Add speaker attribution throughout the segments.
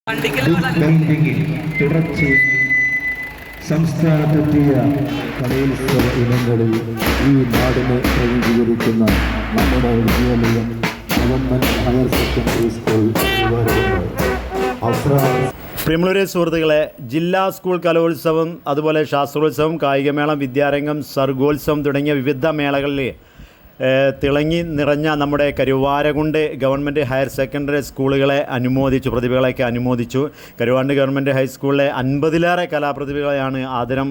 Speaker 1: പെയിന്റിംഗിൽ തുടർച്ച സംസ്ഥാനത്തെത്തിയ കലോത്സവ ഇനങ്ങളിൽ ഈ നാടിനെ പ്രതിനിധീകരിക്കുന്ന നമ്മുടെ വിദ്യാലയം ഗവൺമെന്റ് ഹയർ സെക്കൻഡറി സ്കൂൾ.
Speaker 2: പ്രിയമുള്ളവരെ സുഹൃത്തുക്കളെ, ജില്ലാ സ്കൂൾ കലോത്സവം, അതുപോലെ ശാസ്ത്രോത്സവം, കായികമേളം, വിദ്യാരംഗം, സർഗോത്സവം തുടങ്ങിയ വിവിധ മേളകളിൽ തിളങ്ങി നിറഞ്ഞ നമ്മുടെ കരുവാരകുണ്ട് ഗവൺമെൻറ് ഹയർ സെക്കൻഡറി സ്കൂളുകളെ അനുമോദിച്ചു, പ്രതിഭകളെയൊക്കെ അനുമോദിച്ചു. കരുവാരകുണ്ട് ഗവൺമെൻറ് ഹൈസ്കൂളിലെ 50-ലേറെ കലാപ്രതിഭകളെയാണ് ആദരം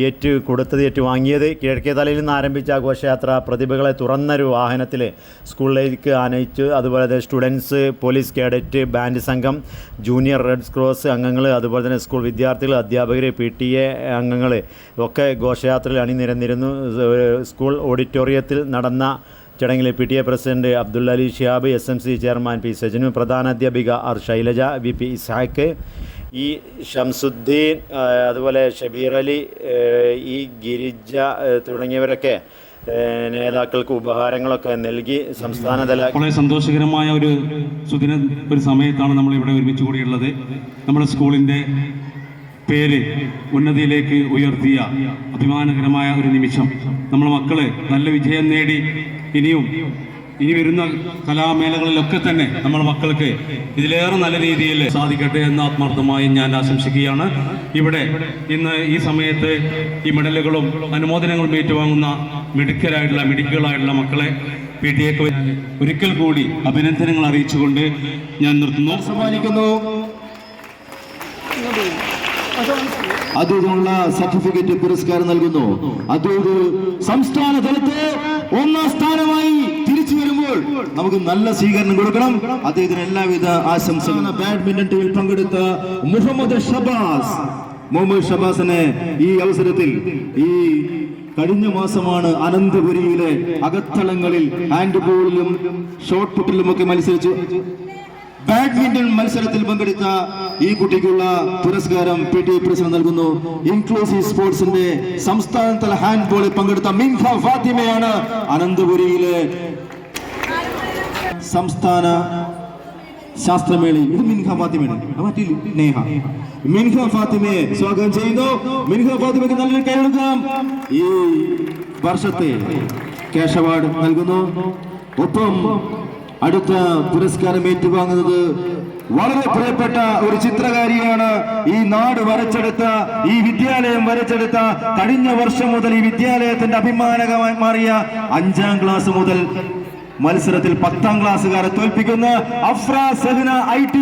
Speaker 2: ഏറ്റുവാങ്ങിയത്. കിഴക്കേതലയിൽ നിന്ന് ആരംഭിച്ച ഘോഷയാത്ര പ്രതിഭകളെ തുറന്നൊരു വാഹനത്തിൽ സ്കൂളിലേക്ക് ആനയിച്ചു. അതുപോലെ തന്നെ സ്റ്റുഡൻസ്, പോലീസ് കേഡറ്റ്, ബാൻഡ് സംഘം, ജൂനിയർ റെഡ് ക്രോസ് അംഗങ്ങൾ, അതുപോലെ തന്നെ സ്കൂൾ വിദ്യാർത്ഥികൾ, അധ്യാപകർ, PTA അംഗങ്ങൾ ഒക്കെ ഘോഷയാത്രയിൽ അണിനിരന്നിരുന്നു. സ്കൂൾ ഓഡിറ്റോറിയത്തിൽ നടന്ന ചടങ്ങിൽ PTA president Abdul Ali Shihab, SMC chairman P Sajanu, പ്രധാനാധ്യാപിക R Shailaja, VP Ishaq, E Shamsuddin, അതുപോലെ ഷബീർ അലി, E ഗിരിജ തുടങ്ങിയവരൊക്കെ നേതാക്കൾക്ക് ഉപഹാരങ്ങളൊക്കെ നൽകി. സംസ്ഥാനതല
Speaker 3: വളരെ സന്തോഷകരമായ ഒരു സമയത്താണ് നമ്മൾ ഇവിടെ ഒരുമിച്ച് കൂടിയുള്ളത്. നമ്മുടെ സ്കൂളിൻ്റെ പേര് ഉന്നതിയിലേക്ക് ഉയർത്തിയ അഭിമാനകരമായ ഒരു നിമിഷം. നമ്മുടെ മക്കള് നല്ല വിജയം നേടി ഇനി വരുന്ന കലാമേളകളിലൊക്കെ തന്നെ നമ്മുടെ മക്കൾക്ക് ഇതിലേറെ നല്ല രീതിയിൽ സാധിക്കട്ടെ എന്ന് ആത്മാർത്ഥമായി ഞാൻ ആശംസിക്കുകയാണ്. ഇവിടെ ഇന്ന് ഈ സമയത്ത് ഈ മെഡലുകളും അനുമോദനങ്ങളും ഏറ്റുവാങ്ങുന്ന മിടുക്കുകളായിട്ടുള്ള മക്കളെ PTA ഒരിക്കൽ കൂടി അഭിനന്ദനങ്ങൾ അറിയിച്ചുകൊണ്ട് ഞാൻ നിർത്തുന്നു.
Speaker 1: സമ്മാനിക്കുന്നു. അതിനുള്ള സർട്ടിഫിക്കറ്റ് പുരസ്കാരം നൽകുന്നു. അതോട് സംസ്ഥാന തലത്തെ 1ാം സ്ഥാനമായി തിരിച്ചു വരുമ്പോൾ നമുക്ക് നല്ല സ്വീകരണം കൊടുക്കണം. അദ്ദേഹത്തിന് എല്ലാവിധ ആശംസകളും. ബാഡ്മിന്റൺ ടീമിൽ പങ്കെടുത്ത മുഹമ്മദ് ഷബാസിനെ ഈ അവസരത്തിൽ കഴിഞ്ഞ മാസമാണ് അനന്തപുരിയിലെ അകത്തളങ്ങളിൽ ഹാൻഡ് ബോളിലും ഷോട്ട് പുട്ടിലുമൊക്കെ മത്സരിച്ചു ബാഡ്മിന്റൺ മത്സരത്തിൽ പങ്കെടുത്ത ഈ കുട്ടിക്കുള്ള പുരസ്കാരം PTA പ്രസിഡന്റ് നൽകുന്നു. ഇൻക്ലൂസീവ് സ്പോർട്സിന്റെ സംസ്ഥാനതല ഹാൻഡ് ബോളിൽ പങ്കെടുത്ത മിൻഹ ഫാത്തിമയാണ് അനന്തപുരിയിലെ സംസ്ഥാന ശാസ്ത്രമേളയിൽ. ഇത് മിൻഹ ഫാത്തിമയാണ്, മിൻഹ ഫാത്തിമയെ സ്വാഗതം ചെയ്യുന്നു. മിൻഹ ഫാത്തിമയ്ക്ക് നല്ലൊരു കൈ കൊടുക്കാം. ഈ വർഷത്തെ ക്യാഷ് അവാർഡ് നൽകുന്നു. ഒപ്പം അടുത്ത പുരസ്കാരം ഏറ്റുവാങ്ങുന്നത് വളരെ പ്രിയപ്പെട്ട ഒരു ചിത്രകാരിയാണ്. ഈ നാട് വരച്ചെടുത്ത, ഈ വിദ്യാലയം വരച്ചെടുത്ത, കഴിഞ്ഞ വർഷം മുതൽ ഈ വിദ്യാലയത്തിന്റെ അഭിമാനകമായി മാറിയ 5ാം ക്ലാസ് മുതൽ മത്സരത്തിൽ 10ാം ക്ലാസ്സുകാരെ തോൽപ്പിക്കുന്ന അഫ്ര സഹന IT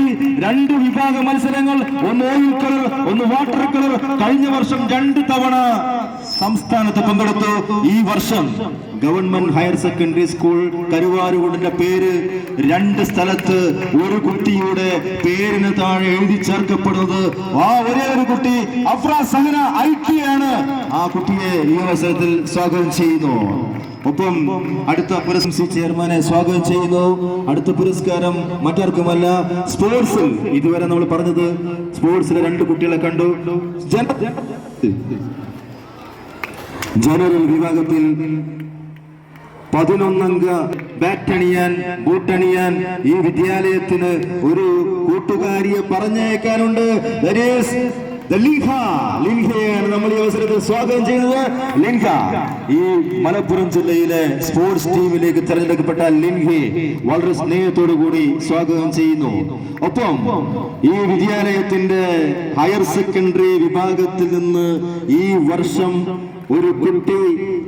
Speaker 1: 2 വിഭാഗ മത്സരങ്ങൾ, ഒന്ന് ഓയിൽ കളർ, ഒന്ന് വാട്ടർ കളർ, കഴിഞ്ഞ വർഷം 2 തവണ സംസ്ഥാനത്ത് പങ്കെടുത്തു. ഈ വർഷം ഗവൺമെന്റ് ഹയർ സെക്കൻഡറി സ്കൂൾ കരുവാരുകുണ്ടിന്റെ പേര് 2 സ്ഥലത്ത് ഒരു കുട്ടിയുടെ പേരിന് താഴെ എഴുതി ചേർക്കപ്പെടുന്നത് ഒരേ ഒരു കുട്ടി അഫ്ര സഹന IT ആണ്. ആ കുട്ടിയെ ഈ അവസരത്തിൽ സ്വാഗതം ചെയ്യുന്നു. ഒപ്പം അടുത്ത പുരസ്കാരം ചെയർമാനെ സ്വാഗതം ചെയ്യുന്നു. അടുത്ത പുരസ്കാരം മറ്റാർക്കുമല്ല, സ്പോർട്സിൽ ഇതുവരെ നമ്മൾ പറഞ്ഞത് സ്പോർട്സിലെ 2 കുട്ടികളെ കണ്ടു. ജനറൽ വിഭാഗത്തിൽ 11 അംഗ ബാറ്റണിയാൻ, ബൂട്ടണിയാൻ ഈ വിദ്യാലയത്തിന് ഒരു കൂട്ടുകാരിയെ പറഞ്ഞയക്കാനുണ്ട്. ലിൻഹയാണ് നമ്മൾ ഈ അവസരത്തിൽ സ്വാഗതം ചെയ്യുന്നത്. ലിൻഹ ഈ മലപ്പുറം ജില്ലയിലെ സ്പോർട്സ് ടീമിലേക്ക് തെരഞ്ഞെടുക്കപ്പെട്ട ലിൻഹയെ വളരെ സ്നേഹത്തോടു കൂടി സ്വാഗതം ചെയ്യുന്നു. ഒപ്പം ഈ വിദ്യാലയത്തിന്റെ ഹയർ സെക്കൻഡറി വിഭാഗത്തിൽ നിന്ന് ഈ വർഷം ഒരു കുട്ടി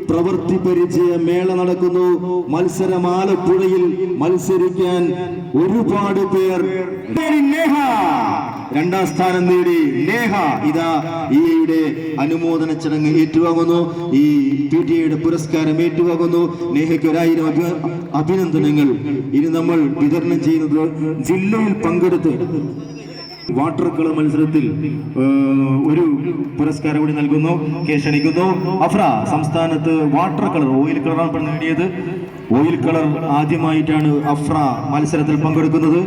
Speaker 1: പ്രവൃത്തി പരിചയ മേള നടക്കുന്നു. മത്സരം ആലപ്പുഴയിൽ മത്സരിക്കാൻ ഒരുപാട് പേർ. 2ാം സ്ഥാനം നേടി നേഹ ഇതാ ഈയുടെ അനുമോദന ചടങ്ങ് ഏറ്റുവാങ്ങുന്നു. ഈ PTA പുരസ്കാരം ഏറ്റുവാങ്ങുന്നു. നേഹയ്ക്ക് 1000 അഭിനന്ദനങ്ങൾ. ഇനി നമ്മൾ വിതരണം ചെയ്യുന്നത് ജില്ലയിൽ പങ്കെടുത്ത് വാട്ടർ കളർ മത്സരത്തിൽ ഒരു പുരസ്കാരം കൂടി നൽകുന്നു. ക്ഷണിക്കുന്നു. അഫ്ര സംസ്ഥാനത്ത് വാട്ടർ കളർ, ഓയിൽ കളറാണ് നേടിയത്. ഓയിൽ കളർ ആദ്യമായിട്ടാണ് അഫ്ര മത്സരത്തിൽ പങ്കെടുക്കുന്നത്.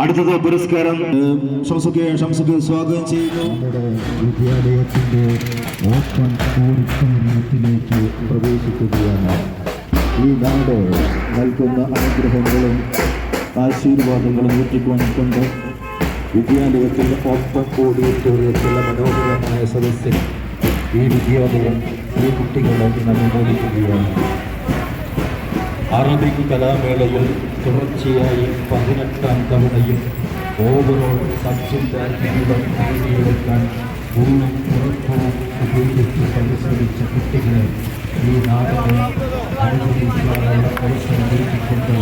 Speaker 1: അടുത്തത് പുരസ്കാരം ഷംസുക്ക് സ്വാഗതം ചെയ്യുന്നു.
Speaker 4: നമ്മുടെ വിദ്യാലയത്തിന്റെ ഓപ്പൺ ടൂറിസത്തിലേക്ക് പ്രവേശിക്കുകയാണ്. ഈ നാട് നൽകുന്ന അനുഗ്രഹങ്ങളും
Speaker 1: ആശീർവാദങ്ങൾ ഊറ്റിക്കൊണ്ടുകൊണ്ട് വിദ്യാലയത്തിൻ്റെ ഓപ്പൺ ഓഡിറ്റോറിയത്തിലുള്ള മനോഹരമായ സദസ്സിൽ ഈ വിദ്യാലയം ഈ കുട്ടികളെ നവീകരിക്കുകയാണ്. അറബിക് കലാമേളയിൽ തുടർച്ചയായി 18ാം തവണയും ഓവറോൾ സബ്ജില്ലാ കിരീടം നേടിയെടുക്കാൻ ഊണും ഉറപ്പവും ഉപയോഗിച്ച് പരിശ്രമിച്ച കുട്ടികളെ ഈ നാടിനെ അനുഗ്രഹിക്കാനുള്ള അവസരം ഒരുക്കിക്കൊണ്ട്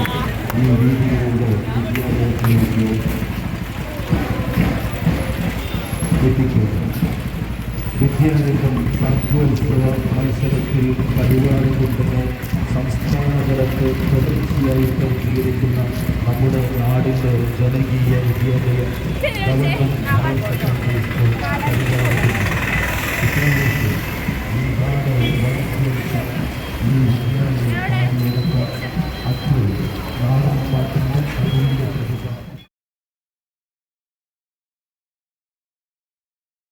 Speaker 1: ഈ രീതിയിലൂടെ വിദ്യാലയത്തിലേക്ക് എത്തിക്കുന്നു. വിദ്യാലയം സർഗോത്സവ മത്സരത്തിൽ പരിപാടികൊണ്ടുള്ള സംസ്ഥാനതലത്ത് തുടർച്ചയായി പ്രവർത്തിക്കുന്ന നമ്മുടെ നാടിൻ്റെ ജനകീയ വിദ്യാലയം ഗവൺമെൻറ് ഹയർ സെക്കൻഡറി സ്കൂൾ പരിപാടി ഈ നാട് വളർത്തിയെടുത്ത ഈ വിദ്യാലയ അച്ഛൻ നാടിൻ്റെ